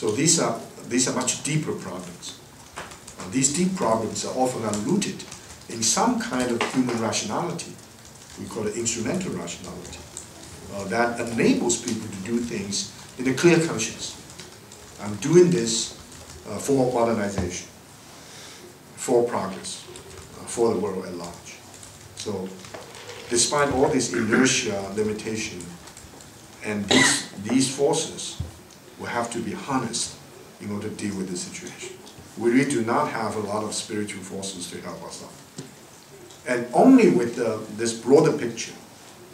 So these are much deeper problems. These deep problems are often rooted in some kind of human rationality. We call it instrumental rationality. That enables people to do things in a clear conscience. I'm doing this for modernization, for progress, for the world at large. So despite all this inertia, limitation, and these forces will have to be harnessed in order to deal with the situation. We really do not have a lot of spiritual forces to help us out. And only with this broader picture,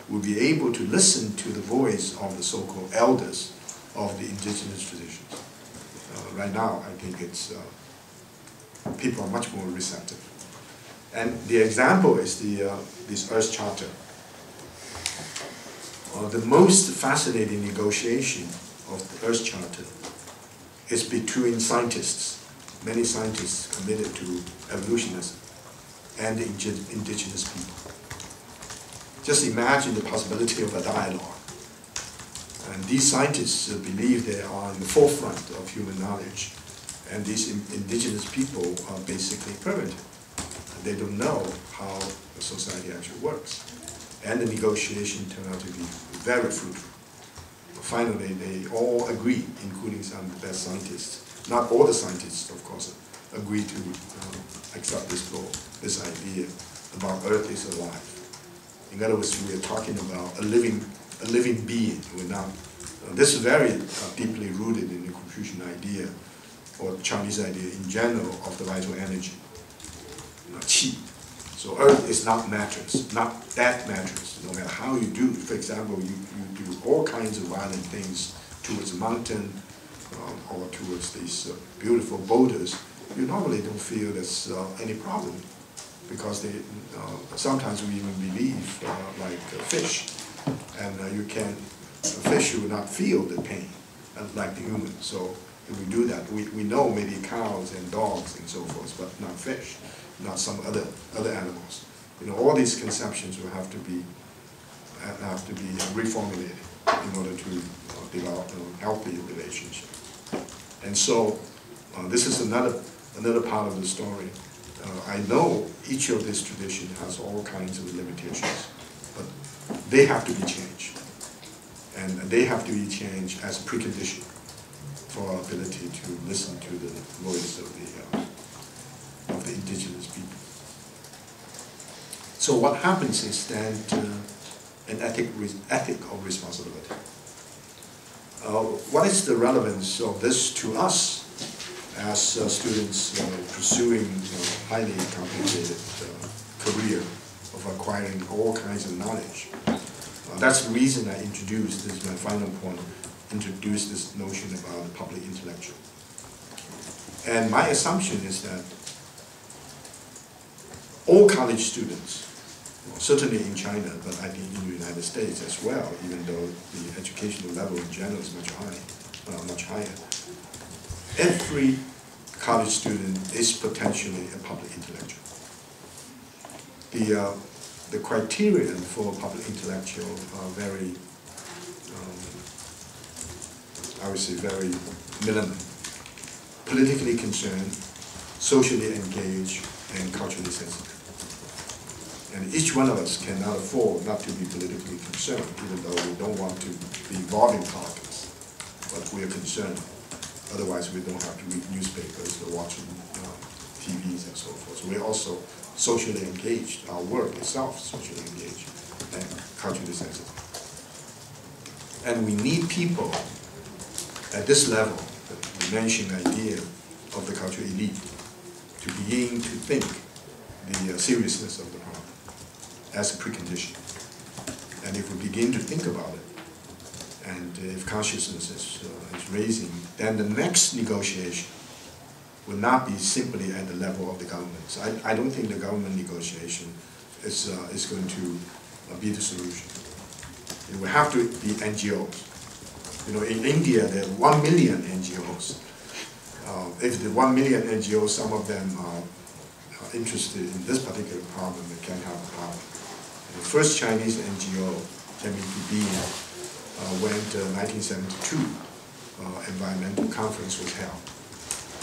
we'll be able to listen to the voice of the so-called elders of the indigenous traditions. Right now, I think it's people are much more receptive. And the example is this Earth Charter. The most fascinating negotiation of the Earth Charter is between scientists, many scientists committed to evolutionism, and the indigenous people. Just imagine the possibility of a dialogue. And these scientists believe they are in the forefront of human knowledge, and these indigenous people are basically primitive. They don't know how the society actually works. And the negotiation turned out to be very fruitful. Finally, they all agree, including some of the best scientists. Not all the scientists, of course, agree to accept this goal, this idea about Earth is alive. In other words, we are talking about a living being. We're not. This is very deeply rooted in the Confucian idea, or Chinese idea in general, of the vital energy, qi. So Earth is not matters, not that matters. No matter how you do, for example, you do all kinds of violent things towards a mountain or towards these beautiful boulders, you normally don't feel there's any problem, because they sometimes we even believe like fish, and fish will not feel the pain like the human. So if we do that, we know maybe cows and dogs and so forth, but not fish, not some other animals. All these conceptions will have to be reformulated in order to develop a healthy relationship. And so this is another part of the story. I know each of these traditions has all kinds of limitations, but they have to be changed. And they have to be changed as a precondition for our ability to listen to the voice of the indigenous people. So what happens is that an ethic of responsibility. What is the relevance of this to us as students pursuing highly complicated career of acquiring all kinds of knowledge? That's the reason I introduced, this is my final point, introduced this notion about the public intellectual. And my assumption is that all college students, certainly in China, but I think in the United States as well, even though the educational level in general is much higher, every college student is potentially a public intellectual. The criterion for public intellectual are very, I would say, very minimal. Politically concerned, socially engaged, and culturally sensitive. And each one of us cannot afford not to be politically concerned, even though we don't want to be involved in politics. But we are concerned. Otherwise, we don't have to read newspapers or watch TVs and so forth. So we're also socially engaged. Our work itself is socially engaged and culturally sensitive. And we need people at this level, the mentioned idea of the cultural elite, to begin to think the seriousness of the problem as a precondition. And if we begin to think about it, and if consciousness is raising, then the next negotiation will not be simply at the level of the government. So I don't think the government negotiation is going to be the solution. It will have to be NGOs. In India, there are 1 million NGOs. If the 1 million NGOs, some of them are interested in this particular problem, they can have a problem. The first Chinese NGO came into being went 1972, environmental conference was held.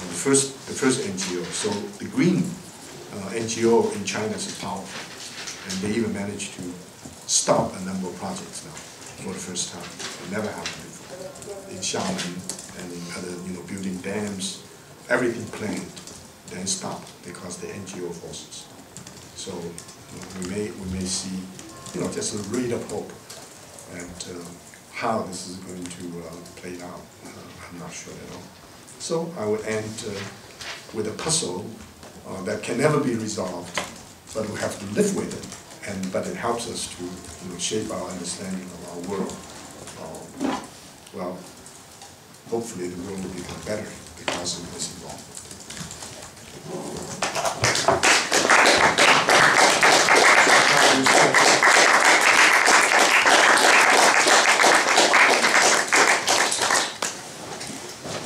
And the first NGO. So the green NGO in China is powerful, and they even managed to stop a number of projects now for the first time. It never happened before. In Xiamen and in other, building dams, everything planned, then stopped because the NGO forces. So we may see, just a ray of hope, and how this is going to play out, I'm not sure at all. So I would end with a puzzle that can never be resolved, but we have to live with it. But it helps us to shape our understanding of our world. Well, hopefully the world will become better because of this involvement.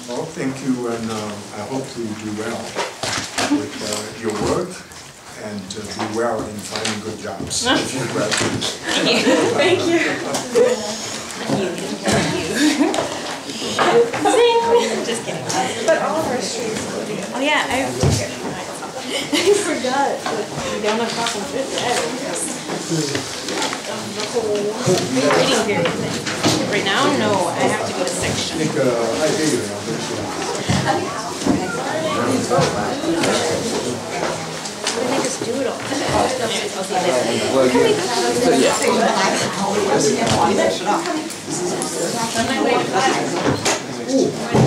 Well, thank you, and I hope to do well with your work, and do well in finding good jobs if you graduate. Thank you. Just kidding. But all of our streets will be. Oh yeah, I forgot that we don't have talking fit the whole reading period thing. Right now, no, I have to go to section. I think I hear you now. What did I just do it all? Ooh.